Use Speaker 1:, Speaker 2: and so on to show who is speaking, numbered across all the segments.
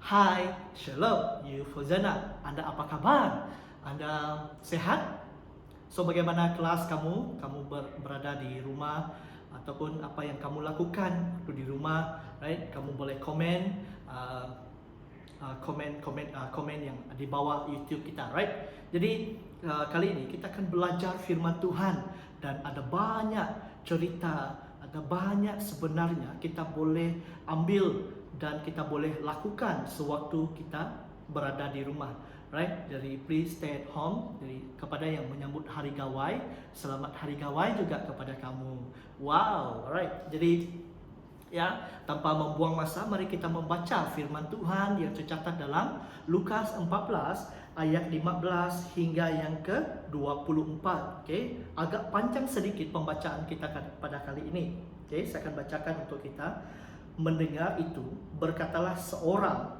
Speaker 1: Hai, Shalom, Yufuzana. Anda apa kabar? Anda sehat? So, bagaimana kelas kamu? Kamu berada di rumah ataupun apa yang kamu lakukan waktu di rumah, right? Kamu boleh komen, komen yang di bawah YouTube kita, right? Jadi kali ini kita akan belajar firman Tuhan dan ada banyak cerita, ada banyak sebenarnya kita boleh ambil dan kita boleh lakukan sewaktu kita berada di rumah, right? Jadi please stay at home. Jadi kepada yang menyambut hari gawai, selamat hari gawai juga kepada kamu. Wow, alright. Jadi ya, tanpa membuang masa, mari kita membaca firman Tuhan yang tercatat dalam Lukas 14 ayat 15 hingga yang ke-24. Okay? Agak panjang sedikit pembacaan kita pada kali ini. Okay? Saya akan bacakan untuk kita. Mendengar itu, berkatalah seorang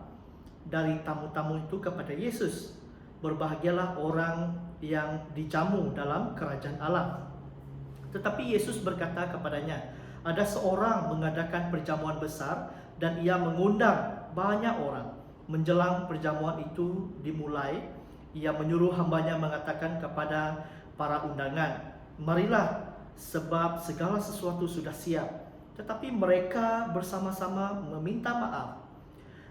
Speaker 1: dari tamu-tamu itu kepada Yesus, "Berbahagialah orang yang dijamu dalam kerajaan Allah." Tetapi Yesus berkata kepadanya, "Ada seorang mengadakan perjamuan besar dan ia mengundang banyak orang. Menjelang perjamuan itu dimulai, ia menyuruh hambanya mengatakan kepada para undangan, 'Marilah, sebab segala sesuatu sudah siap.' Tetapi mereka bersama-sama meminta maaf.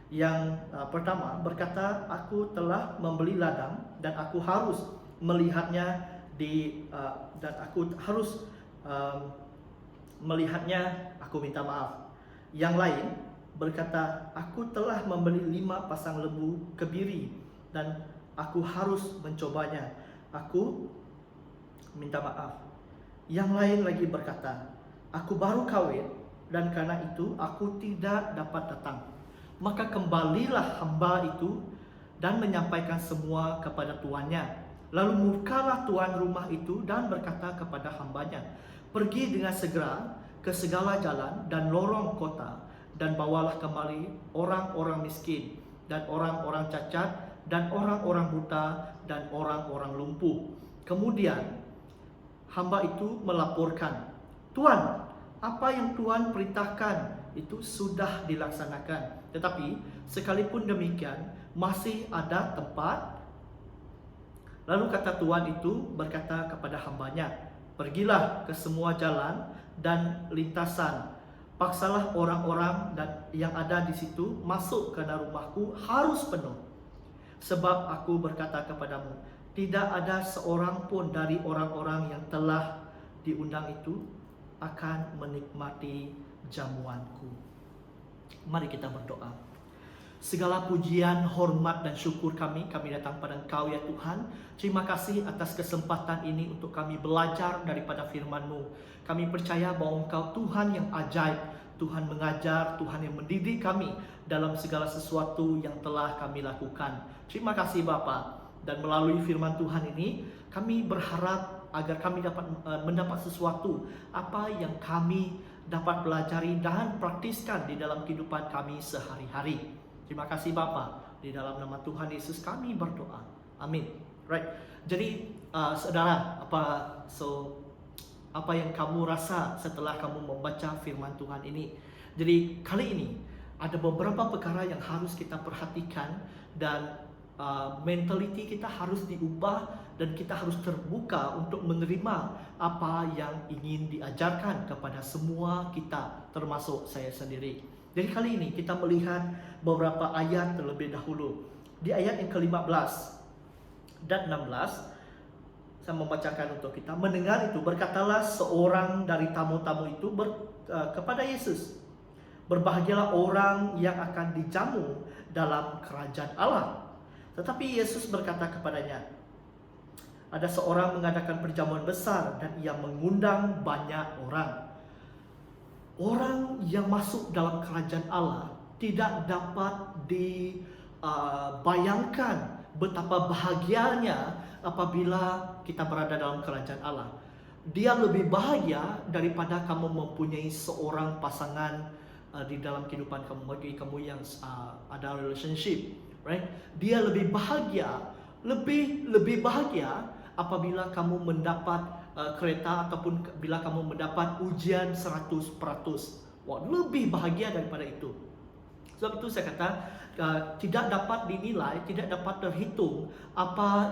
Speaker 1: Yang pertama berkata, 'Aku telah membeli ladang dan aku harus melihatnya melihatnya, aku minta maaf.' Yang lain berkata, 'Aku telah membeli 5 pasang lembu kebiri dan aku harus mencobanya. Aku minta maaf.' Yang lain lagi berkata, 'Aku baru kawin dan karena itu aku tidak dapat datang.' Maka kembalilah hamba itu dan menyampaikan semua kepada tuannya. Lalu murkalah tuan rumah itu dan berkata kepada hambanya, 'Pergi dengan segera ke segala jalan dan lorong kota dan bawalah kembali orang-orang miskin dan orang-orang cacat dan orang-orang buta dan orang-orang lumpuh.' Kemudian hamba itu melaporkan, 'Tuan, apa yang Tuan perintahkan itu sudah dilaksanakan. Tetapi sekalipun demikian masih ada tempat.' Lalu kata tuan itu berkata kepada hambanya, 'Pergilah ke semua jalan dan lintasan. Paksalah orang-orang yang ada di situ masuk karena rumahku harus penuh. Sebab aku berkata kepadamu, tidak ada seorang pun dari orang-orang yang telah diundang itu akan menikmati jamuanku.'" Mari kita berdoa. Segala pujian, hormat dan syukur kami datang pada Engkau ya Tuhan. Terima kasih atas kesempatan ini untuk kami belajar daripada firman-Mu. Kami percaya bahwa Engkau Tuhan yang ajaib, Tuhan mengajar, Tuhan yang mendidik kami dalam segala sesuatu yang telah kami lakukan. Terima kasih Bapa. Dan melalui firman Tuhan ini, kami berharap agar kami dapat mendapat sesuatu apa yang kami dapat pelajari dan praktiskan di dalam kehidupan kami sehari-hari. Terima kasih Bapa. Di dalam nama Tuhan Yesus kami berdoa. Amin. Right. Jadi saudara, apa yang kamu rasa setelah kamu membaca firman Tuhan ini? Jadi kali ini ada beberapa perkara yang harus kita perhatikan dan mentality kita harus diubah dan kita harus terbuka untuk menerima apa yang ingin diajarkan kepada semua kita, termasuk saya sendiri. Jadi kali ini kita melihat beberapa ayat terlebih dahulu. Di ayat yang ke-15 dan 16 saya membacakan untuk kita. Mendengar itu, berkatalah seorang dari tamu-tamu itu kepada Yesus, "Berbahagialah orang yang akan dijamu dalam kerajaan Allah." Tetapi Yesus berkata kepadanya, "Ada seorang mengadakan perjamuan besar dan ia mengundang banyak orang." Orang yang masuk dalam kerajaan Allah tidak dapat dibayangkan betapa bahagianya apabila kita berada dalam kerajaan Allah. Dia lebih bahagia daripada kamu mempunyai seorang pasangan di dalam kehidupan kamu, bagi kamu yang ada relationship, right? Dia lebih bahagia, lebih bahagia apabila kamu mendapat kereta ataupun bila kamu mendapat ujian 100%. Wah, lebih bahagia daripada itu. Sebab itu saya kata tidak dapat dinilai, tidak dapat terhitung apakah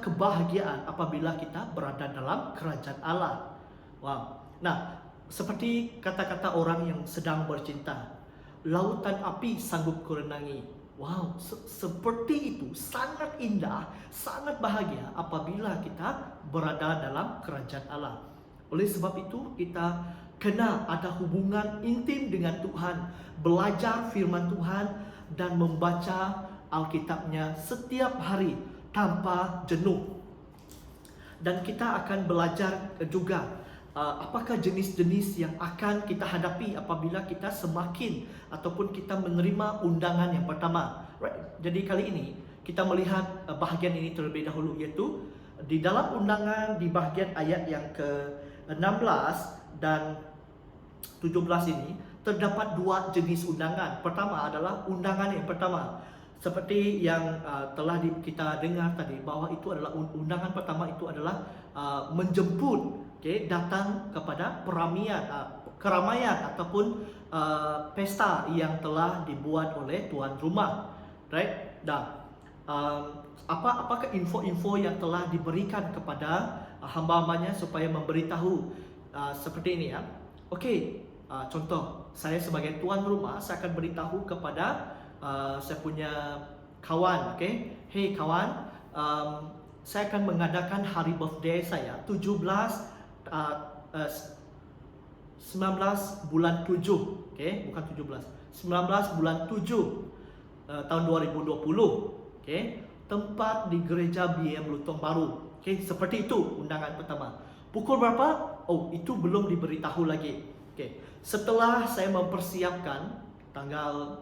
Speaker 1: kebahagiaan apabila kita berada dalam kerajaan Allah. Wow. Nah, seperti kata-kata orang yang sedang bercinta, lautan api sanggup kurenangi. Wow, seperti itu, sangat indah, sangat bahagia apabila kita berada dalam kerajaan Allah. Oleh sebab itu, kita kena ada hubungan intim dengan Tuhan, belajar firman Tuhan dan membaca Alkitabnya setiap hari tanpa jenuh. Dan kita akan belajar juga apakah jenis-jenis yang akan kita hadapi apabila kita semakin ataupun kita menerima undangan yang pertama. Right? Jadi kali ini kita melihat bahagian ini terlebih dahulu, yaitu di dalam undangan di bahagian ayat yang ke-16 dan 17 ini terdapat dua jenis undangan. Pertama adalah undangan yang pertama. Seperti yang telah kita dengar tadi, bahwa itu adalah undangan pertama itu adalah menjemput, datang kepada keramaian ataupun pesta yang telah dibuat oleh tuan rumah, right? Dan apakah info-info yang telah diberikan kepada hamba-hambanya supaya memberitahu seperti ini ya? Contoh, saya sebagai tuan rumah, saya akan beritahu kepada saya punya kawan, hey kawan, saya akan mengadakan hari birthday saya 19 bulan 7, bukan 17, 19 bulan 7 tahun 2020, tempat di gereja BM Lutong Baru, seperti itu undangan pertama. Pukul berapa? Oh, itu belum diberitahu lagi. Setelah saya mempersiapkan tanggal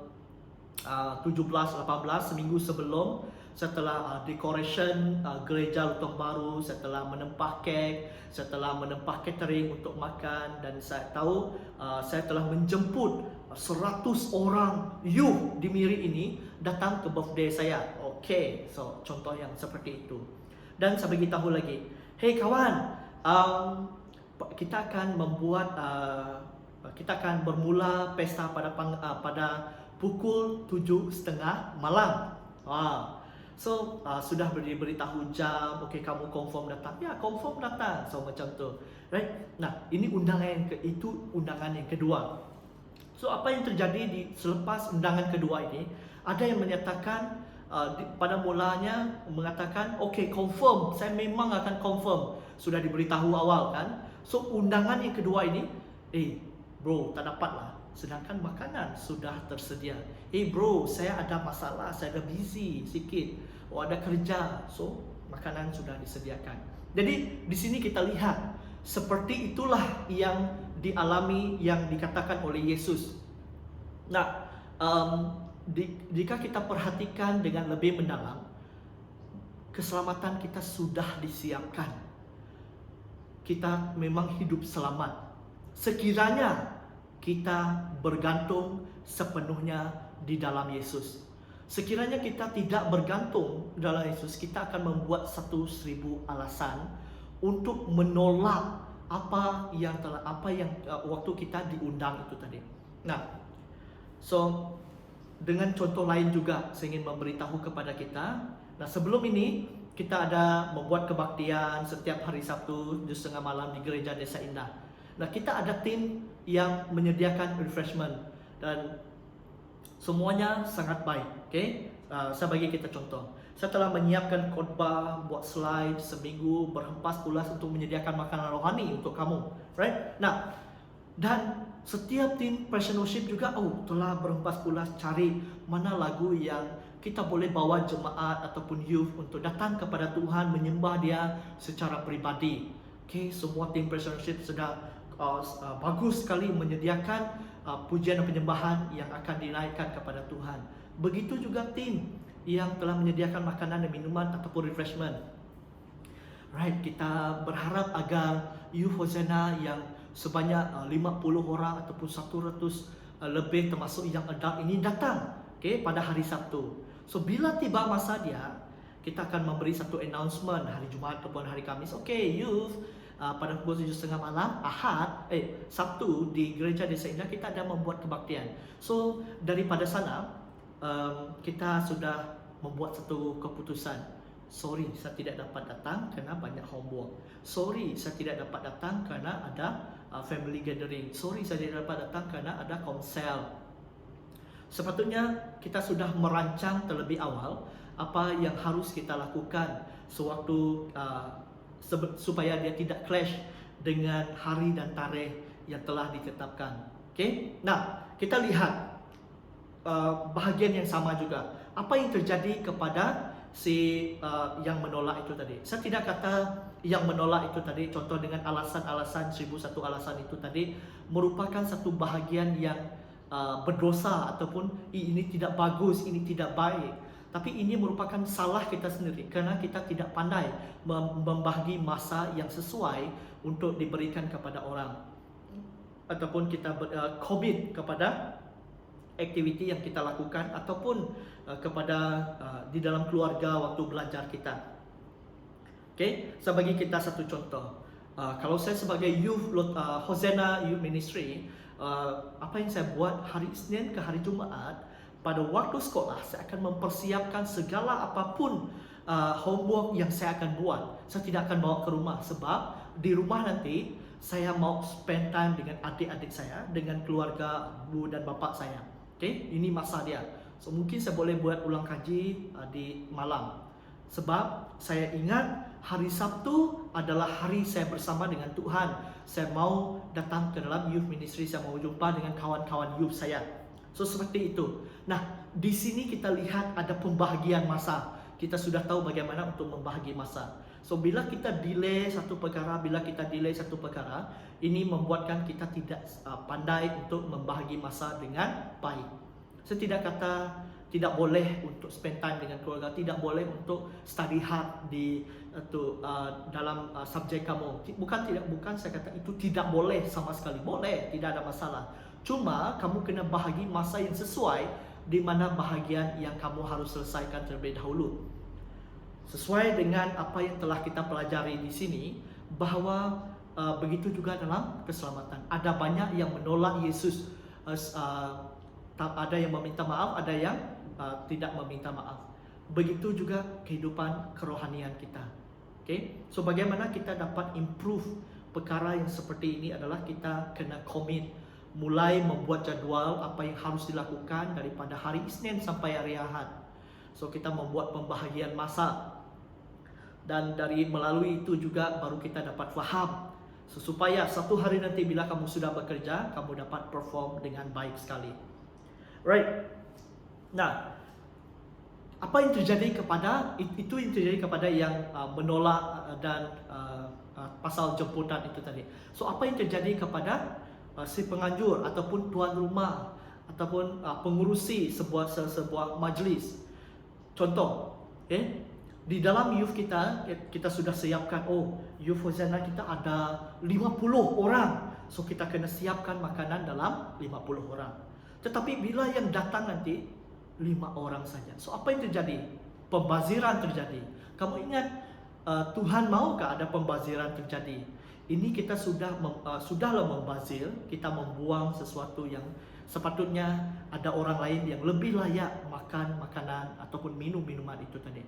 Speaker 1: 17-18 seminggu sebelum, setelah decoration gereja Lutong Baru, setelah menempah kek, setelah menempah catering untuk makan, dan saya tahu saya telah menjemput 100 orang youth di Miri ini datang ke birthday saya. So contoh yang seperti itu. Dan saya beritahu lagi, hey kawan, kita akan bermula pesta pada pukul 7:30 malam. So sudah diberitahu jam, kamu confirm datang? Ya, confirm datang. So macam tu, right? Nah, ini undangan undangan yang kedua. So apa yang terjadi selepas undangan kedua ini? Ada yang menyatakan pada mulanya mengatakan, confirm, saya memang akan confirm. Sudah diberitahu awal kan? So undangan yang kedua ini, bro, tak dapat lah. Sedangkan makanan sudah tersedia. Bro, saya ada masalah, saya ada busy sikit. Ada kerja. So, makanan sudah disediakan. Jadi, di sini kita lihat seperti itulah yang dialami, yang dikatakan oleh Yesus. Nah, jika kita perhatikan dengan lebih mendalam, keselamatan kita sudah disiapkan. Kita memang hidup selamat. Sekiranya kita bergantung sepenuhnya di dalam Yesus. Sekiranya kita tidak bergantung dalam Yesus, kita akan membuat 1.000 alasan untuk menolak apa yang waktu kita diundang itu tadi. Nah, so dengan contoh lain juga saya ingin memberitahu kepada kita. Nah, sebelum ini kita ada membuat kebaktian setiap hari Sabtu 7:30 malam di gereja Desa Indah. Nah, kita ada tim yang menyediakan refreshment dan semuanya sangat baik. Saya bagi kita contoh. Saya telah menyiapkan khotbah, buat slide seminggu, berhempas-pulas untuk menyediakan makanan rohani untuk kamu, right? Nah, dan setiap tim Passion Worship juga telah berhempas-pulas cari mana lagu yang kita boleh bawa jemaat ataupun youth untuk datang kepada Tuhan, menyembah Dia secara pribadi. Semua tim Passion Worship sudah bagus sekali menyediakan pujian dan penyembahan yang akan dinaikkan kepada Tuhan. Begitu juga tim yang telah menyediakan makanan dan minuman ataupun refreshment. Right, kita berharap agar youth Hosana yang sebanyak 50 orang ataupun 100 lebih termasuk yang adult ini datang pada hari Sabtu. So bila tiba masa dia, kita akan memberi satu announcement hari Jumaat ataupun hari Khamis. Youth, pada pukul 7.30 malam, Sabtu di Gereja Desa Indah kita ada membuat kebaktian. So daripada sana kita sudah membuat satu keputusan. Sorry, saya tidak dapat datang kerana banyak homework. Sorry, saya tidak dapat datang kerana ada family gathering. Sorry, saya tidak dapat datang kerana ada konsel. Sepatutnya kita sudah merancang terlebih awal apa yang harus kita lakukan sewaktu supaya dia tidak clash dengan hari dan tarikh yang telah ditetapkan. Okay? Nah, kita lihat bahagian yang sama juga. Apa yang terjadi kepada si yang menolak itu tadi? Saya tidak kata yang menolak itu tadi, contoh dengan alasan-alasan 1001 alasan itu tadi merupakan satu bahagian yang berdosa ataupun ini tidak bagus, ini tidak baik. Tapi ini merupakan salah kita sendiri kerana kita tidak pandai membahagi masa yang sesuai untuk diberikan kepada orang, ataupun kita commit kepada aktiviti yang kita lakukan ataupun kepada di dalam keluarga waktu belajar kita. Okay, saya bagi kita satu contoh. Kalau saya sebagai youth Hosanna Youth Ministry, apa yang saya buat hari Isnin ke hari Jumaat, pada waktu sekolah saya akan mempersiapkan segala apapun homework yang saya akan buat. Saya tidak akan bawa ke rumah sebab di rumah nanti saya mau spend time dengan adik-adik saya, dengan keluarga ibu dan bapa saya. Okay, ini masa dia. So mungkin saya boleh buat ulang kaji di malam. Sebab saya ingat hari Sabtu adalah hari saya bersama dengan Tuhan. Saya mau datang ke dalam youth ministry, saya mau jumpa dengan kawan-kawan youth saya. So seperti itu. Nah, di sini kita lihat ada pembahagian masa. Kita sudah tahu bagaimana untuk membahagi masa. So bila kita delay satu perkara, ini membuatkan kita tidak pandai untuk membahagi masa dengan baik. Saya tidak kata tidak boleh untuk spend time dengan keluarga, tidak boleh untuk study hard di dalam subjek kamu. Bukan saya kata itu tidak boleh sama sekali. Boleh, tidak ada masalah. Cuma kamu kena bahagi masa yang sesuai di mana bahagian yang kamu harus selesaikan terlebih dahulu. Sesuai dengan apa yang telah kita pelajari di sini, bahawa begitu juga dalam keselamatan. Ada banyak yang menolak Yesus, ada yang meminta maaf, ada yang tidak meminta maaf. Begitu juga kehidupan kerohanian kita. Okay? So bagaimana kita dapat improve perkara yang seperti ini adalah kita kena commit, mulai membuat jadual apa yang harus dilakukan daripada hari Isnin sampai hari Ahad. So kita membuat pembahagian masa, dan melalui itu juga baru kita dapat faham supaya satu hari nanti bila kamu sudah bekerja, kamu dapat perform dengan baik sekali. Right. Nah, apa yang terjadi kepada itu yang terjadi kepada yang menolak dan pasal jemputan itu tadi. So apa yang terjadi kepada si penganjur ataupun tuan rumah ataupun pengurusi sebuah majlis? Contoh, di dalam youth kita sudah siapkan, youth Hosanna kita ada 50 orang. So kita kena siapkan makanan dalam 50 orang. Tetapi bila yang datang nanti 5 orang saja. So apa yang terjadi? Pembaziran terjadi. Kamu ingat Tuhan maukah ada pembaziran terjadi? Ini kita sudahlah membazir, kita membuang sesuatu yang sepatutnya ada orang lain yang lebih layak makan makanan ataupun minum minuman itu tadi.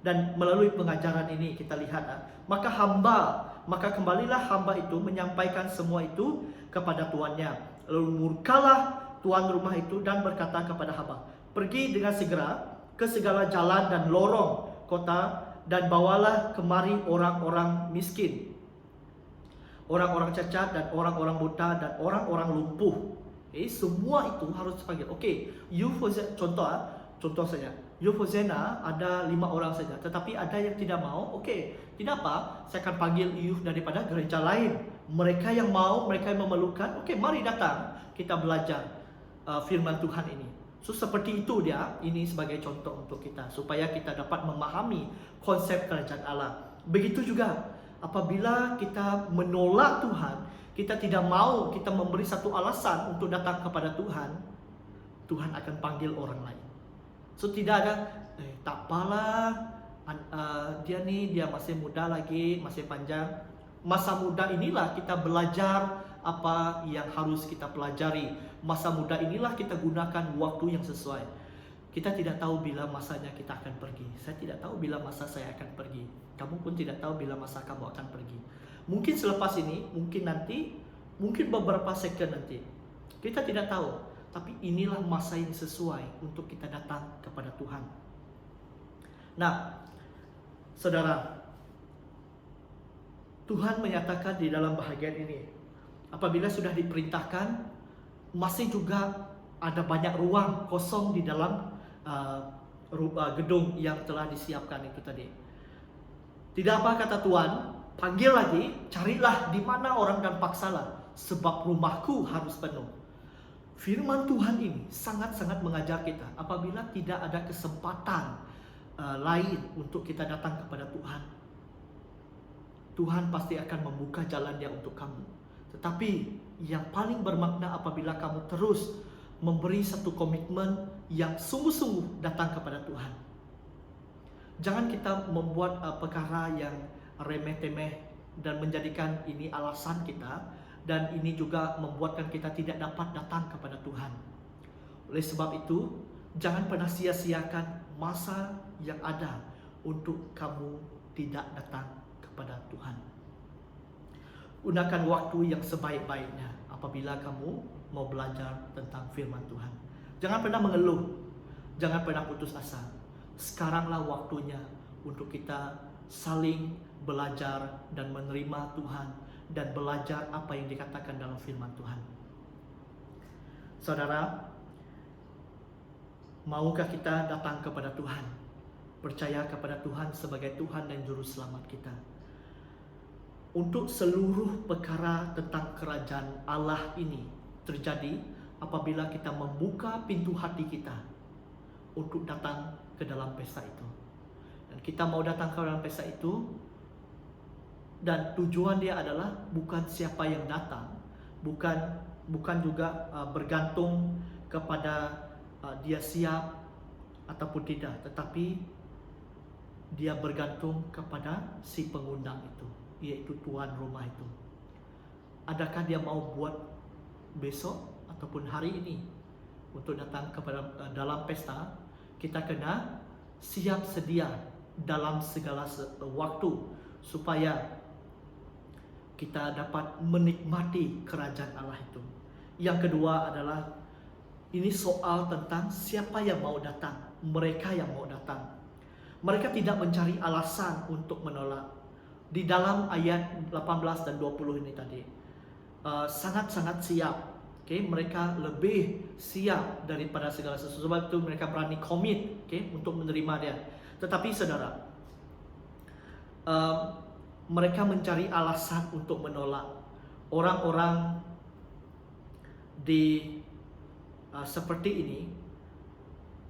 Speaker 1: Dan melalui pengajaran ini kita lihat, maka kembalilah hamba itu menyampaikan semua itu kepada tuannya. Lalu murkalah tuan rumah itu dan berkata kepada hamba, pergi dengan segera ke segala jalan dan lorong kota dan bawalah kemari orang-orang miskin, orang-orang cacat dan orang-orang buta dan orang-orang lumpuh. Semua itu harus dipanggil. Youth Hosanna, contoh saja. Youth Hosanna ada 5 orang saja, tetapi ada yang tidak mau. Tidak apa, saya akan panggil youth daripada gereja lain. Mereka yang mau, mereka yang memerlukan, mari datang, kita belajar firman Tuhan ini. So seperti itu dia, ini sebagai contoh untuk kita supaya kita dapat memahami konsep kerajaan Allah. Begitu juga apabila kita menolak Tuhan, kita tidak mau, kita memberi satu alasan untuk datang kepada Tuhan, Tuhan akan panggil orang lain. So tidak ada, tak apalah, dia masih muda lagi, masih panjang. Masa muda inilah kita belajar apa yang harus kita pelajari. Masa muda inilah kita gunakan waktu yang sesuai. Kita tidak tahu bila masanya kita akan pergi. Saya tidak tahu bila masa saya akan pergi. Kamu pun tidak tahu bila masa kamu akan pergi. Mungkin selepas ini, mungkin nanti, mungkin beberapa second nanti. Kita tidak tahu. Tapi inilah masa yang sesuai untuk kita datang kepada Tuhan. Nah, saudara, Tuhan menyatakan di dalam bahagian ini, apabila sudah diperintahkan, masih juga ada banyak ruang kosong di dalam gedung yang telah disiapkan itu tadi. Tidak apa kata Tuhan, panggil lagi, carilah di mana orang dan paksalah, sebab rumahku harus penuh. Firman Tuhan ini sangat-sangat mengajar kita, apabila tidak ada kesempatan lain untuk kita datang kepada Tuhan, Tuhan pasti akan membuka jalannya untuk kamu. Tetapi yang paling bermakna apabila kamu terus memberi satu komitmen yang sungguh-sungguh datang kepada Tuhan. Jangan kita membuat perkara yang remeh-temeh dan menjadikan ini alasan kita, dan ini juga membuatkan kita tidak dapat datang kepada Tuhan. Oleh sebab itu, jangan pernah sia-siakan masa yang ada untuk kamu tidak datang kepada Tuhan. Gunakan waktu yang sebaik-baiknya apabila kamu mau belajar tentang firman Tuhan. Jangan pernah mengeluh, jangan pernah putus asa. Sekaranglah waktunya untuk kita saling belajar dan menerima Tuhan dan belajar apa yang dikatakan dalam firman Tuhan. Saudara, maukah kita datang kepada Tuhan? Percaya kepada Tuhan sebagai Tuhan dan Juru Selamat kita. Untuk seluruh perkara tentang kerajaan Allah ini terjadi apabila kita membuka pintu hati kita untuk datang ke dalam pesta itu. Dan kita mau datang ke dalam pesta itu, dan tujuan dia adalah bukan siapa yang datang, bukan juga bergantung kepada dia siap ataupun tidak, tetapi dia bergantung kepada si pengundang itu, yaitu tuan rumah itu. Adakah dia mau buat besok ataupun hari ini untuk datang kepada dalam pesta? Kita kena siap sedia dalam segala waktu supaya kita dapat menikmati kerajaan Allah itu. Yang kedua adalah ini soal tentang siapa yang mau datang, mereka yang mau datang. Mereka tidak mencari alasan untuk menolak. Di dalam ayat 18 dan 20 ini tadi, sangat-sangat siap. Mereka lebih siap daripada segala sesuatu. Sebab itu mereka berani komit untuk menerima dia. Tetapi saudara, mereka mencari alasan untuk menolak. Orang-orang di seperti ini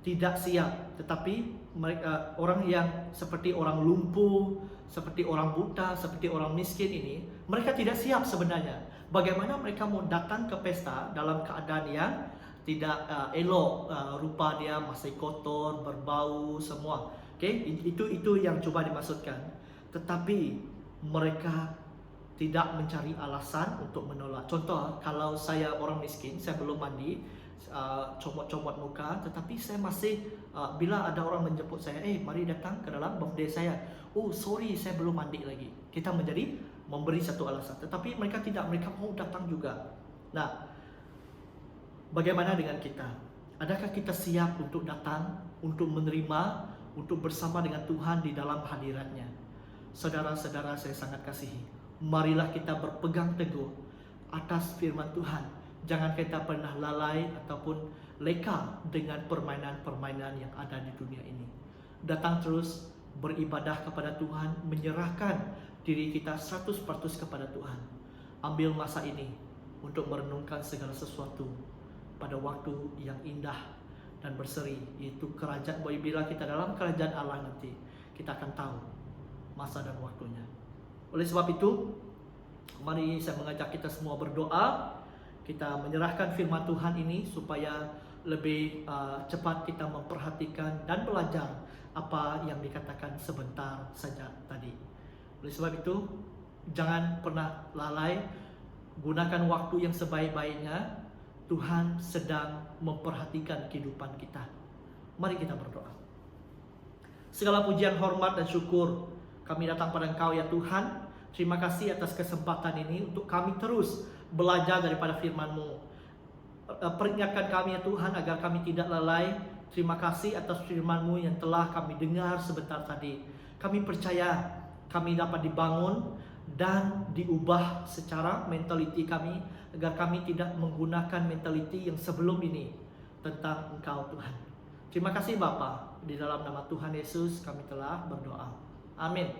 Speaker 1: tidak siap, tetapi mereka, orang yang seperti orang lumpuh, seperti orang buta, seperti orang miskin ini, mereka tidak siap sebenarnya. Bagaimana mereka mau datang ke pesta dalam keadaan yang tidak elok, rupa dia masih kotor, berbau semua. Itu yang coba dimaksudkan. Tetapi mereka tidak mencari alasan untuk menolak. Contoh, kalau saya orang miskin, saya belum mandi, comot-comot muka, tetapi saya masih bila ada orang menjemput saya, mari datang ke dalam birthday saya. Oh sorry, saya belum mandi lagi. Kita menjadi memberi satu alasan, tetapi mereka tidak, mereka mau datang juga. Nah, bagaimana dengan kita? Adakah kita siap untuk datang, untuk menerima, untuk bersama dengan Tuhan di dalam hadiratnya? Saudara-saudara saya sangat kasihi, marilah kita berpegang teguh atas firman Tuhan. Jangan kita pernah lalai ataupun leka dengan permainan-permainan yang ada di dunia ini. Datang terus beribadah kepada Tuhan, menyerahkan diri kita 100% kepada Tuhan. Ambil masa ini untuk merenungkan segala sesuatu pada waktu yang indah dan berseri, yaitu kerajaan. Bila kita dalam kerajaan Allah nanti, kita akan tahu masa dan waktunya. Oleh sebab itu, mari saya mengajak kita semua berdoa. Kita menyerahkan firman Tuhan ini supaya lebih cepat kita memperhatikan dan belajar apa yang dikatakan sebentar saja tadi. Oleh sebab itu, Jangan pernah lalai, gunakan waktu yang sebaik-baiknya. Tuhan sedang memperhatikan kehidupan kita. Mari kita berdoa. Segala pujian, hormat, dan syukur kami datang pada Engkau ya Tuhan. Terima kasih atas kesempatan ini untuk kami terus belajar daripada firman-Mu. Peringatkan kami ya Tuhan agar kami tidak lalai. Terima kasih atas firman-Mu yang telah kami dengar sebentar tadi. Kami percaya kami dapat dibangun dan diubah secara mentaliti kami, agar kami tidak menggunakan mentaliti yang sebelum ini tentang Engkau Tuhan. Terima kasih Bapa, di dalam nama Tuhan Yesus kami telah berdoa. Amin.